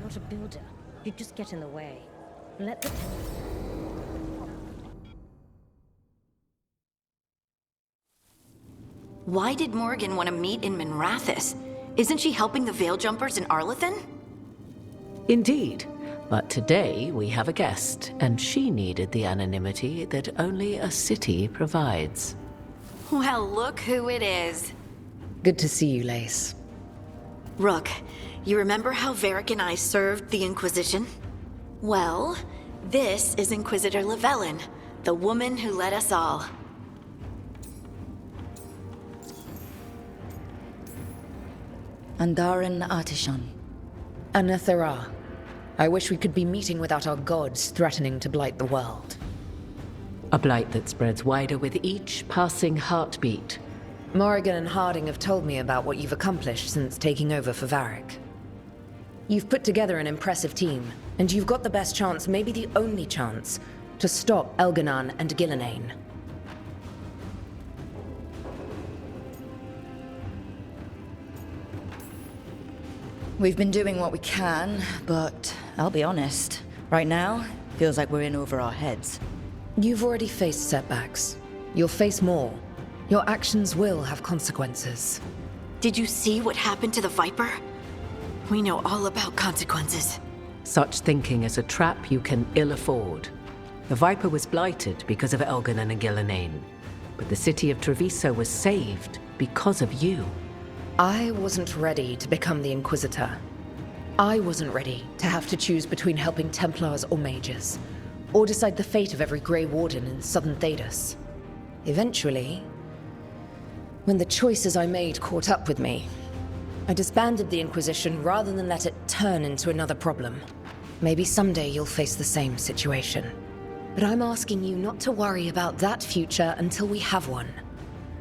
not a builder. You'd just get in the way. Let the... Why did Morgan want to meet in Minrathous? Isn't she helping the Veil Jumpers in Arlathan? Indeed. But today we have a guest, and she needed the anonymity that only a city provides. Well, look who it is. Good to see you, Lace. Rook, you remember how Varric and I served the Inquisition? Well, this is Inquisitor Llewellyn, the woman who led us all. Andaran Artishan. Anathara. I wish we could be meeting without our gods threatening to blight the world. A blight that spreads wider with each passing heartbeat. Morrigan and Harding have told me about what you've accomplished since taking over for Varric. You've put together an impressive team, and you've got the best chance, maybe the only chance, to stop Elganon and Gillenane. We've been doing what we can, but I'll be honest. Right now, feels like we're in over our heads. You've already faced setbacks. You'll face more. Your actions will have consequences. Did you see what happened to the Viper? We know all about consequences. Such thinking is a trap you can ill afford. The Viper was blighted because of Elganon and Gillenane, but the city of Treviso was saved because of you. I wasn't ready to become the Inquisitor. I wasn't ready to have to choose between helping Templars or mages, or decide the fate of every Grey Warden in Southern Thedas. Eventually, when the choices I made caught up with me, I disbanded the Inquisition rather than let it turn into another problem. Maybe someday you'll face the same situation. But I'm asking you not to worry about that future until we have one.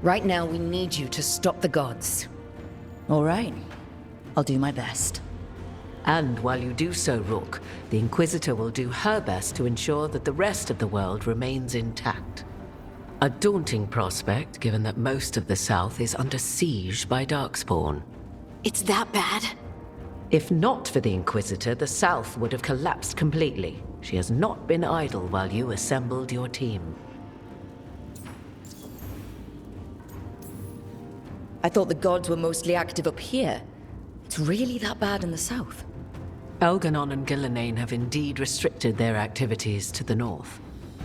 Right now, we need you to stop the gods. All right. I'll do my best. And while you do so, Rook, the Inquisitor will do her best to ensure that the rest of the world remains intact. A daunting prospect, given that most of the South is under siege by Darkspawn. It's that bad? If not for the Inquisitor, the South would have collapsed completely. She has not been idle while you assembled your team. I thought the gods were mostly active up here. It's really that bad in the south? Elganon and Gillenane have indeed restricted their activities to the north.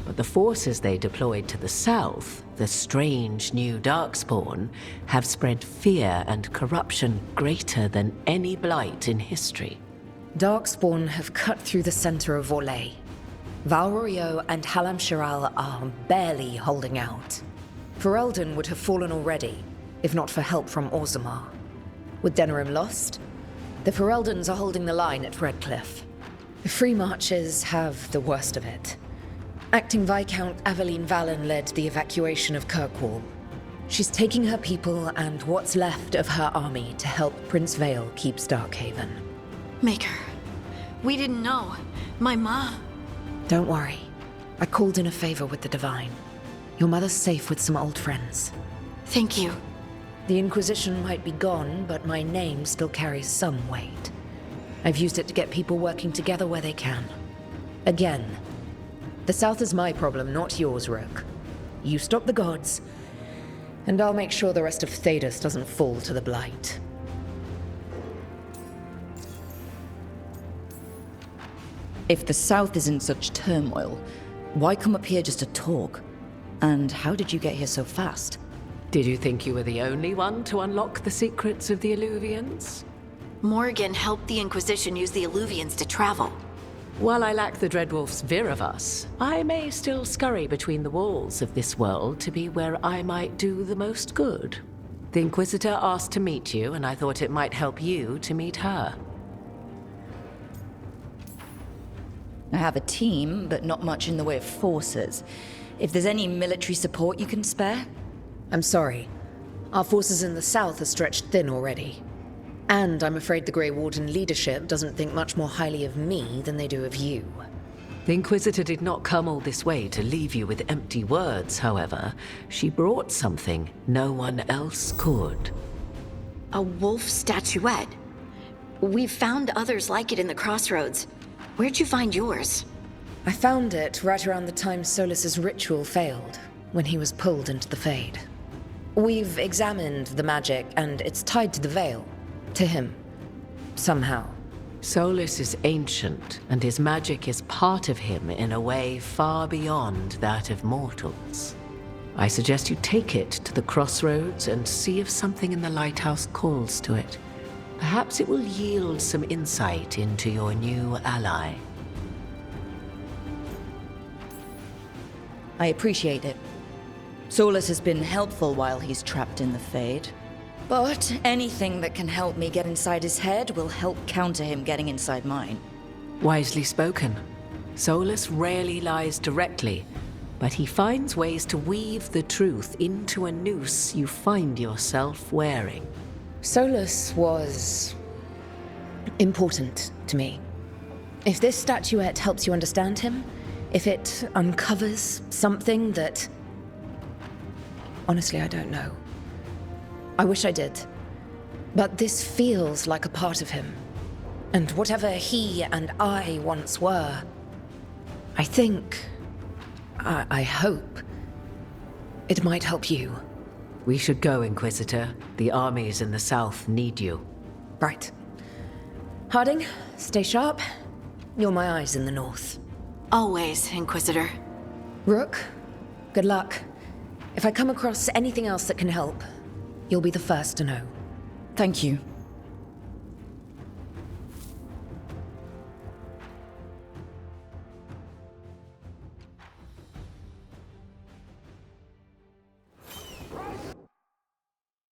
But the forces they deployed to the south, the strange new Darkspawn, have spread fear and corruption greater than any blight in history. Darkspawn have cut through the center of Orlais. Valrorio and Halam Shiral are barely holding out. Ferelden would have fallen already, if not for help from Orzammar. With Denerim lost, the Fereldans are holding the line at Redcliffe. The Free Marches have the worst of it. Acting Viscount Aveline Valen led the evacuation of Kirkwall. She's taking her people and what's left of her army to help Prince Vale keep Starkhaven. Maker, we didn't know. My ma... Don't worry. I called in a favor with the Divine. Your mother's safe with some old friends. Thank you. The Inquisition might be gone, but my name still carries some weight. I've used it to get people working together where they can. Again, the South is my problem, not yours, Rook. You stop the gods, and I'll make sure the rest of Thedas doesn't fall to the Blight. If the south is in such turmoil, why come up here just to talk? And how did you get here so fast? Did you think you were the only one to unlock the secrets of the Illuvians? Morgan helped the Inquisition use the Illuvians to travel. While I lack the Dreadwolf's Viravus, I may still scurry between the walls of this world to be where I might do the most good. The Inquisitor asked to meet you, and I thought it might help you to meet her. I have a team, but not much in the way of forces. If there's any military support you can spare? I'm sorry. Our forces in the South are stretched thin already. And I'm afraid the Grey Warden leadership doesn't think much more highly of me than they do of you. The Inquisitor did not come all this way to leave you with empty words, however. She brought something no one else could. A wolf statuette. We've found others like it in the Crossroads. Where'd you find yours? I found it right around the time Solus's ritual failed, when he was pulled into the Fade. We've examined the magic, and it's tied to the Veil. To him. Somehow. Solus is ancient, and his magic is part of him in a way far beyond that of mortals. I suggest you take it to the Crossroads and see if something in the lighthouse calls to it. Perhaps it will yield some insight into your new ally. I appreciate it. Solus has been helpful while he's trapped in the Fade. But anything that can help me get inside his head will help counter him getting inside mine. Wisely spoken. Solus rarely lies directly, but he finds ways to weave the truth into a noose you find yourself wearing. Solus was important to me. If this statuette helps you understand him, if it uncovers something that... Honestly, I don't know. I wish I did. But this feels like a part of him. And whatever he and I once were, I think... I hope... it might help you. We should go, Inquisitor. The armies in the south need you. Right. Harding, stay sharp. You're my eyes in the north. Always, Inquisitor. Rook, good luck. If I come across anything else that can help, you'll be the first to know. Thank you.